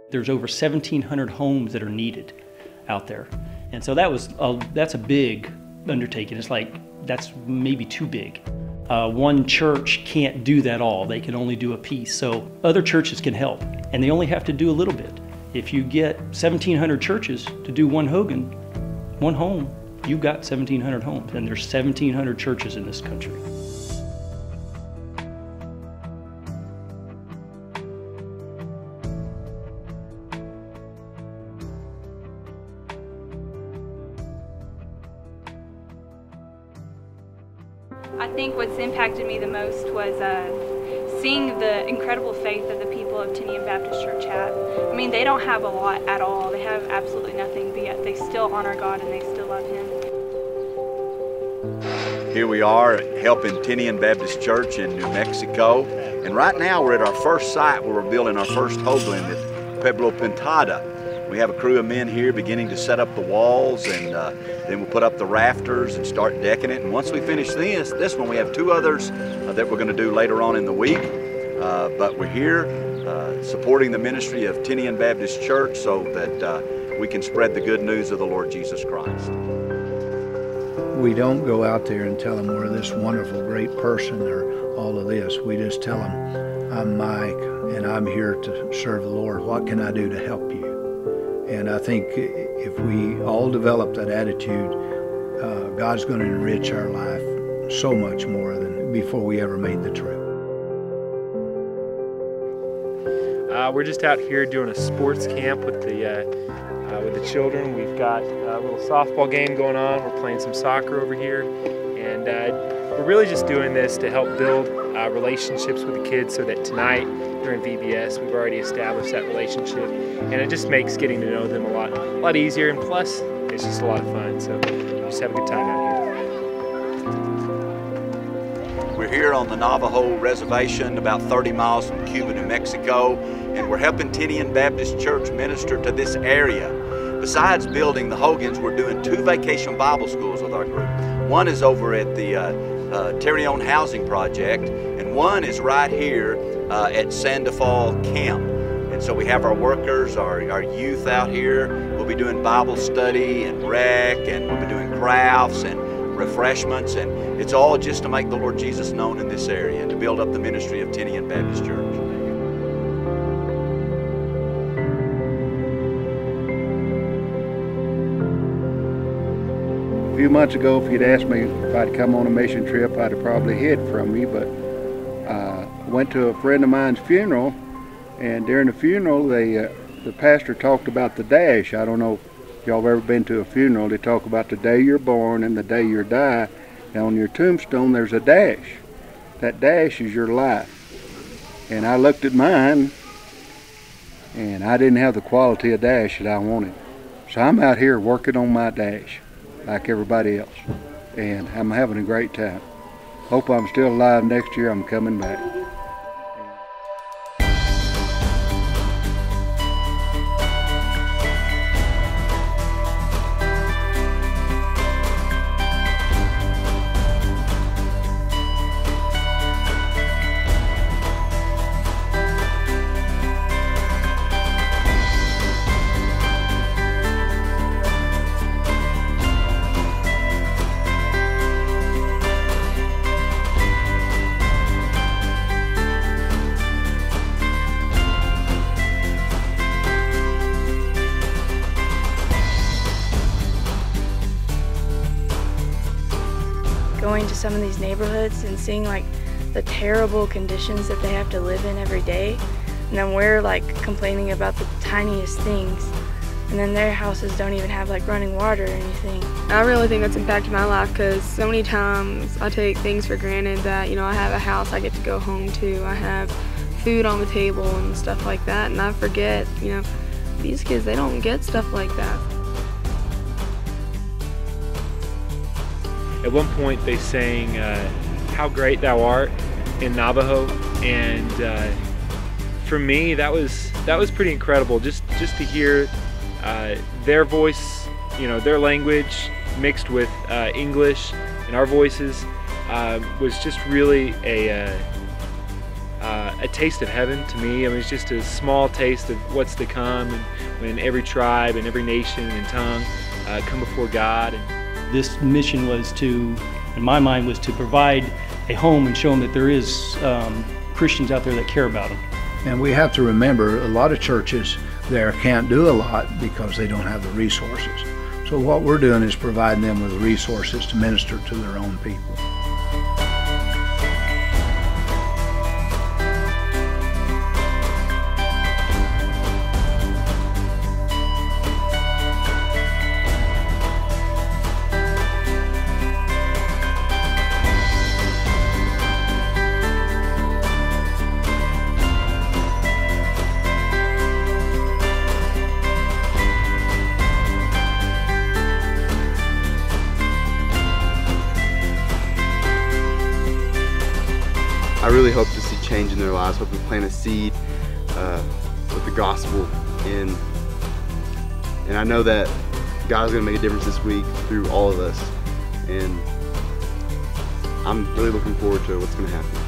There's over 1,700 homes that are needed out there. And so that's a big undertaking. It's like, that's maybe too big. One church can't do that all. They can only do a piece. So other churches can help, and they only have to do a little bit. If you get 1,700 churches to do one home, you've got 1,700 homes, and there's 1,700 churches in this country. I think what's impacted me the most was seeing the incredible faith that the people of Tinian Baptist Church have. I mean, they don't have a lot at all. They have absolutely nothing, but yet they still honor God and they still love Him. Here we are helping Tinian Baptist Church in New Mexico. And right now we're at our first site where we're building our first hoagland at Pueblo Pintada. We have a crew of men here beginning to set up the walls, and then we'll put up the rafters and start decking it. And once we finish this one, we have two others that we're going to do later on in the week. But we're here supporting the ministry of Tinian Baptist Church so that we can spread the good news of the Lord Jesus Christ. We don't go out there and tell them we're this wonderful, great person or all of this. We just tell them, I'm Mike and I'm here to serve the Lord. What can I do to help you? And I think if we all develop that attitude, God's going to enrich our life so much more than before we ever made the trip. We're just out here doing a sports camp with the children. We've got a little softball game going on. We're playing some soccer over here, and we're really just doing this to help build relationships with the kids so that tonight during VBS we've already established that relationship, and it just makes getting to know them a lot easier, and plus it's just a lot of fun, so just have a good time out here. We're here on the Navajo Reservation about 30 miles from Cuba, New Mexico, and we're helping Tinian Baptist Church minister to this area. Besides building the Hogans, we're doing 2 vacation Bible schools with our group. One is over at the Terrion Housing Project, and one is right here at Sandoval Camp. And so we have our workers, our youth out here. We'll be doing Bible study and rec, and we'll be doing crafts and refreshments, and it's all just to make the Lord Jesus known in this area and to build up the ministry of Tinian Baptist Church. A few months ago, if you'd asked me if I'd come on a mission trip, I'd have probably hid from me, but I went to a friend of mine's funeral, and during the funeral, the pastor talked about the dash. I don't know if y'all have ever been to a funeral. They talk about the day you're born and the day you die. And on your tombstone, there's a dash. That dash is your life. And I looked at mine, and I didn't have the quality of dash that I wanted. So I'm out here working on my dash like everybody else, and I'm having a great time. Hope I'm still alive next year. I'm coming back. Going to some of these neighborhoods and seeing like the terrible conditions that they have to live in every day, and then we're like complaining about the tiniest things, and then their houses don't even have like running water or anything. I really think that's impacted my life because so many times I take things for granted that, you know, I have a house I get to go home to, I have food on the table and stuff like that, and I forget, you know, these kids, they don't get stuff like that. At one point they sang How Great Thou Art in Navajo, and for me that was pretty incredible just to hear their voice, you know, their language mixed with English and our voices was just really a taste of heaven to me. I mean, it's just a small taste of what's to come, and when every tribe and every nation and tongue come before God. And this mission was to, in my mind, was to provide a home and show them that there is Christians out there that care about them. And we have to remember, a lot of churches there can't do a lot because they don't have the resources. So what we're doing is providing them with resources to minister to their own people. I really hope to see change in their lives. Hope we plant a seed with the gospel in. And I know that God's going to make a difference this week through all of us. And I'm really looking forward to what's going to happen.